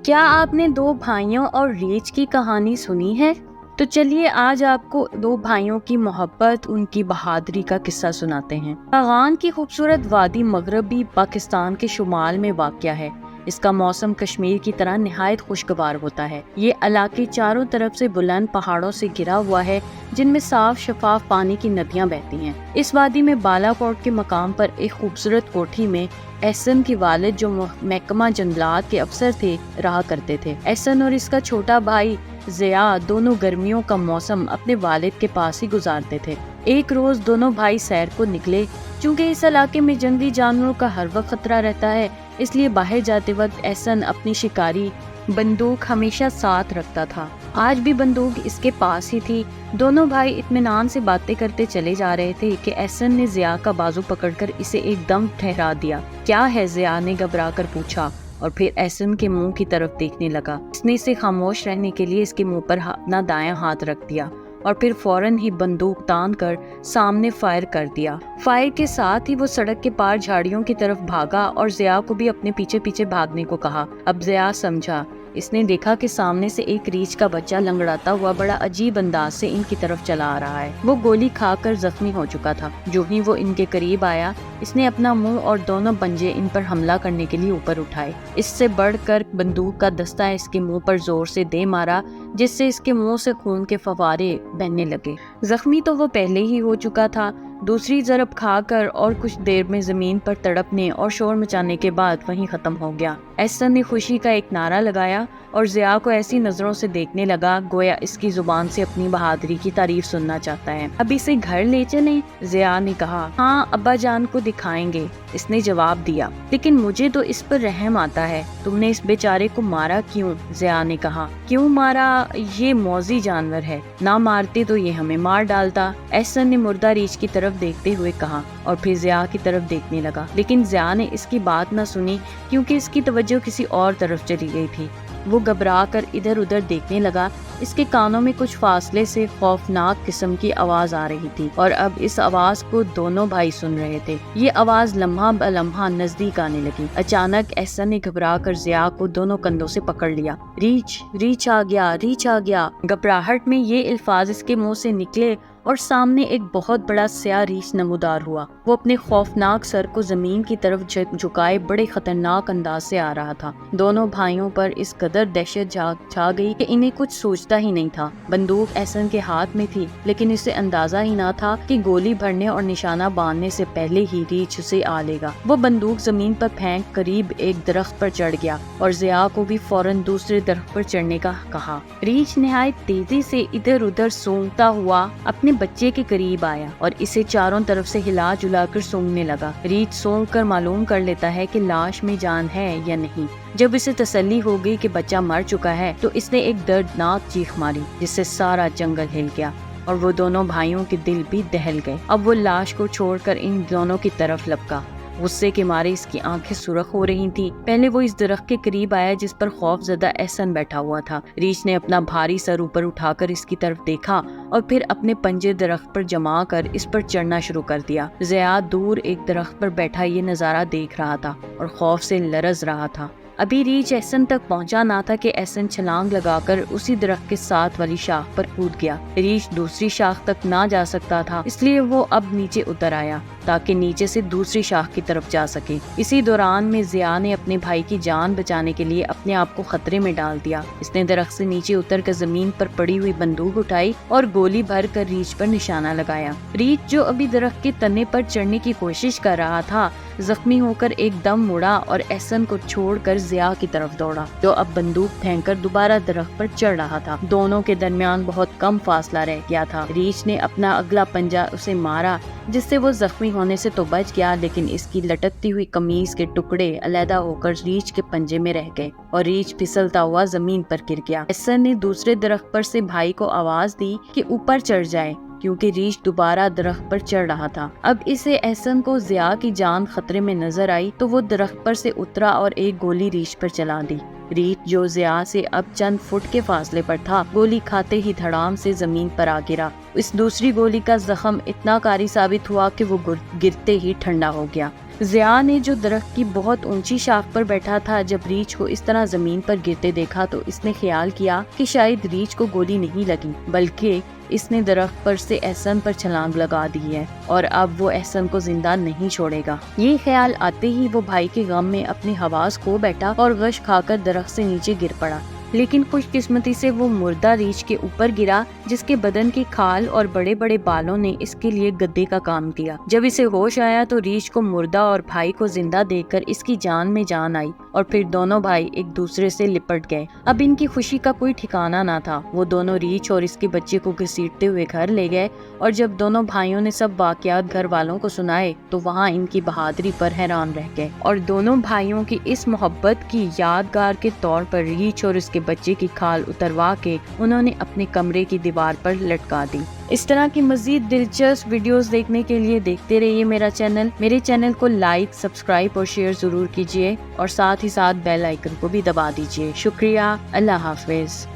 کیا آپ نے دو بھائیوں اور ریچھ کی کہانی سنی ہے؟ تو چلیے آج آپ کو دو بھائیوں کی محبت، ان کی بہادری کا قصہ سناتے ہیں۔ باغان کی خوبصورت وادی مغربی پاکستان کے شمال میں واقع ہے۔ اس کا موسم کشمیر کی طرح نہایت خوشگوار ہوتا ہے۔ یہ علاقے چاروں طرف سے بلند پہاڑوں سے گھرا ہوا ہے، جن میں صاف شفاف پانی کی ندیاں بہتی ہیں۔ اس وادی میں بالا کوٹ کے مقام پر ایک خوبصورت کوٹھی میں احسن کے والد، جو محکمہ جنگلات کے افسر تھے، رہا کرتے تھے۔ احسن اور اس کا چھوٹا بھائی ضیاء دونوں گرمیوں کا موسم اپنے والد کے پاس ہی گزارتے تھے۔ ایک روز دونوں بھائی سیر کو نکلے۔ چونکہ اس علاقے میں جنگلی جانوروں کا ہر وقت خطرہ رہتا ہے، اس لیے باہر جاتے وقت احسن اپنی شکاری بندوق ہمیشہ ساتھ رکھتا تھا۔ آج بھی بندوق اس کے پاس ہی تھی۔ دونوں بھائی اطمینان سے باتیں کرتے چلے جا رہے تھے کہ احسن نے ضیاء کا بازو پکڑ کر اسے ایک دم ٹھہرا دیا۔ کیا ہے؟ ضیاء نے گھبرا کر پوچھا اور پھر احسن کے منہ کی طرف دیکھنے لگا۔ اس نے اسے خاموش رہنے کے لیے اس کے منہ پر اپنا دایاں ہاتھ رکھ دیا اور پھر فوراً ہی بندوق تان کر سامنے فائر کر دیا۔ فائر کے ساتھ ہی وہ سڑک کے پار جھاڑیوں کی طرف بھاگا اور ضیاء کو بھی اپنے پیچھے پیچھے بھاگنے کو کہا۔ اب ضیاء سمجھا۔ اس نے دیکھا کہ سامنے سے ایک ریچھ کا بچہ لنگڑاتا ہوا بڑا عجیب انداز سے ان کی طرف چلا آ رہا ہے۔ وہ گولی کھا کر زخمی ہو چکا تھا۔ جو ہی وہ ان کے قریب آیا، اس نے اپنا منہ اور دونوں پنجے ان پر حملہ کرنے کے لیے اوپر اٹھائے۔ اس سے بڑھ کر بندوق کا دستہ اس کے منہ پر زور سے دے مارا، جس سے اس کے منہ سے خون کے فوارے بہنے لگے۔ زخمی تو وہ پہلے ہی ہو چکا تھا۔ دوسری ضرب کھا کر اور کچھ دیر میں زمین پر تڑپنے اور شور مچانے کے بعد وہیں ختم ہو گیا۔ احسن نے خوشی کا ایک نعرہ لگایا اور ضیاء کو ایسی نظروں سے دیکھنے لگا گویا اس کی زبان سے اپنی بہادری کی تعریف سننا چاہتا ہے۔ اب اسے گھر لے چلیں؟ ضیاء نے کہا۔ ہاں، ابا جان کو دکھائیں گے، اس نے جواب دیا۔ لیکن مجھے تو اس پر رحم آتا ہے۔ تم نے اس بیچارے کو مارا کیوں؟ ضیاء نے کہا۔ کیوں مارا؟ یہ موذی جانور ہے، نہ مارتے تو یہ ہمیں مار ڈالتا، احسن نے مردہ ریچھ کی طرف دیکھتے ہوئے کہا اور پھر ضیاء کی طرف دیکھنے لگا۔ لیکن ضیاء نے اس کی بات نہ سنی، کیونکہ اس کی توجہ کسی اور طرف چلی گئی تھی۔ وہ گھبرا کر ادھر ادھر دیکھنے لگا۔ اس کے کانوں میں کچھ فاصلے سے خوفناک قسم کی آواز آ رہی تھی اور اب اس آواز کو دونوں بھائی سن رہے تھے۔ یہ آواز لمحہ بلمحہ نزدیک آنے لگی۔ اچانک احسن نے گھبرا کر ضیاء کو دونوں کندھوں سے پکڑ لیا۔ ریچھ، ریچھ آ گیا، ریچھ آ گیا۔ گھبراہٹ میں یہ الفاظ اس کے منہ سے نکلے اور سامنے ایک بہت بڑا سیاہ ریچھ نمودار ہوا۔ وہ اپنے خوفناک سر کو زمین کی طرف جھکائے بڑے خطرناک انداز سے آ رہا تھا۔ دونوں بھائیوں پر اس قدر دہشت چھا گئی کہ انہیں کچھ سوچتا ہی نہیں تھا۔ بندوق احسن کے ہاتھ میں تھی، لیکن اسے اندازہ ہی نہ تھا کہ گولی بھرنے اور نشانہ باندھنے سے پہلے ہی ریچھ اسے آ لے گا۔ وہ بندوق زمین پر پھینک قریب ایک درخت پر چڑھ گیا اور ضیاء کو بھی فوراً دوسرے درخت پر چڑھنے کا کہا۔ ریچھ نہایت تیزی سے ادھر ادھر سونگتا ہوا اپنے بچے کے قریب آیا اور اسے چاروں طرف سے ہلا جلا کر سونگنے لگا۔ ریچھ سونگ کر معلوم کر لیتا ہے کہ لاش میں جان ہے یا نہیں۔ جب اسے تسلی ہو گئی کہ بچہ مر چکا ہے تو اس نے ایک دردناک چیخ ماری، جس سے سارا جنگل ہل گیا اور وہ دونوں بھائیوں کے دل بھی دہل گئے۔ اب وہ لاش کو چھوڑ کر ان دونوں کی طرف لپکا۔ غصے کے مارے اس کی آنکھیں سرخ ہو رہی تھیں۔ پہلے وہ اس درخت کے قریب آیا جس پر خوف زدہ احسن بیٹھا ہوا تھا۔ ریچھ نے اپنا بھاری سر اوپر اٹھا کر اس کی طرف دیکھا اور پھر اپنے پنجے درخت پر جما کر اس پر چڑھنا شروع کر دیا۔ ضیاء دور ایک درخت پر بیٹھا یہ نظارہ دیکھ رہا تھا اور خوف سے لرز رہا تھا۔ ابھی ریچھ احسن تک پہنچا نہ تھا کہ احسن چھلانگ لگا کر اسی درخت کے ساتھ والی شاخ پر کود گیا۔ ریچھ دوسری شاخ تک نہ جا سکتا تھا، اس لیے وہ اب نیچے اتر آیا تاکہ نیچے سے دوسری شاخ کی طرف جا سکے۔ اسی دوران میں ضیاء نے اپنے بھائی کی جان بچانے کے لیے اپنے آپ کو خطرے میں ڈال دیا۔ اس نے درخت سے نیچے اتر کر زمین پر پڑی ہوئی بندوق اٹھائی اور گولی بھر کر ریچھ پر نشانہ لگایا۔ ریچھ جو ابھی درخت کے تنے پر چڑھنے کی کوشش کر رہا تھا، زخمی ہو کر ایک دم مڑا اور احسن کو چھوڑ کر ضیاء کی طرف دوڑا، جو اب بندوق پھینک کر دوبارہ درخت پر چڑھ رہا تھا۔ دونوں کے درمیان بہت کم فاصلہ رہ گیا تھا۔ ریچھ نے اپنا اگلا پنجہ اسے مارا، جس سے وہ زخمی ہونے سے تو بچ گیا، لیکن اس کی لٹکتی ہوئی قمیض کے ٹکڑے علیحدہ ہو کر ریچھ کے پنجے میں رہ گئے اور ریچھ پھسلتا ہوا زمین پر گر گیا۔ احسن نے دوسرے درخت پر سے بھائی کو آواز دی کہ اوپر چڑھ جائے، کیونکہ ریچھ دوبارہ درخت پر چڑھ رہا تھا۔ اب اسے احسن کو ضیاء کی جان خطرے میں نظر آئی تو وہ درخت پر سے اترا اور ایک گولی ریچھ پر چلا دی۔ ریچھ جو ضیاء سے اب چند فٹ کے فاصلے پر تھا، گولی کھاتے ہی دھڑام سے زمین پر آ گرا۔ اس دوسری گولی کا زخم اتنا کاری ثابت ہوا کہ وہ گرتے ہی ٹھنڈا ہو گیا۔ ضیاء نے جو درخت کی بہت اونچی شاخ پر بیٹھا تھا، جب ریچھ کو اس طرح زمین پر گرتے دیکھا تو اس نے خیال کیا کہ شاید ریچھ کو گولی نہیں لگی، بلکہ اس نے درخت پر سے احسن پر چھلانگ لگا دی ہے اور اب وہ احسن کو زندہ نہیں چھوڑے گا۔ یہ خیال آتے ہی وہ بھائی کے غم میں اپنی حواس کھو بیٹھا اور غش کھا کر درخت سے نیچے گر پڑا، لیکن خوش قسمتی سے وہ مردہ ریچھ کے اوپر گرا، جس کے بدن کی کھال اور بڑے بڑے بالوں نے اس کے لیے گدے کا کام کیا۔ جب اسے ہوش آیا تو ریچھ کو مردہ اور بھائی کو زندہ دیکھ کر اس کی جان میں جان آئی اور پھر دونوں بھائی ایک دوسرے سے لپٹ گئے۔ اب ان کی خوشی کا کوئی ٹھکانہ نہ تھا۔ وہ دونوں ریچھ اور اس کے بچے کو گھسیٹتے ہوئے گھر لے گئے اور جب دونوں بھائیوں نے سب واقعات گھر والوں کو سنائے تو وہاں ان کی بہادری پر حیران رہ گئے اور دونوں بھائیوں کی اس محبت کی یادگار کے طور پر ریچھ اور اس کے بچے کی کھال اتروا کے انہوں نے اپنے کمرے کی دیوار پر لٹکا دی۔ اس طرح کی مزید دلچسپ ویڈیوز دیکھنے کے لیے دیکھتے رہیے میرے چینل کو لائک، سبسکرائب اور شیئر ضرور کیجیے اور ساتھ ہی ساتھ بیل آئیکن کو بھی دبا دیجیے۔ شکریہ، اللہ حافظ۔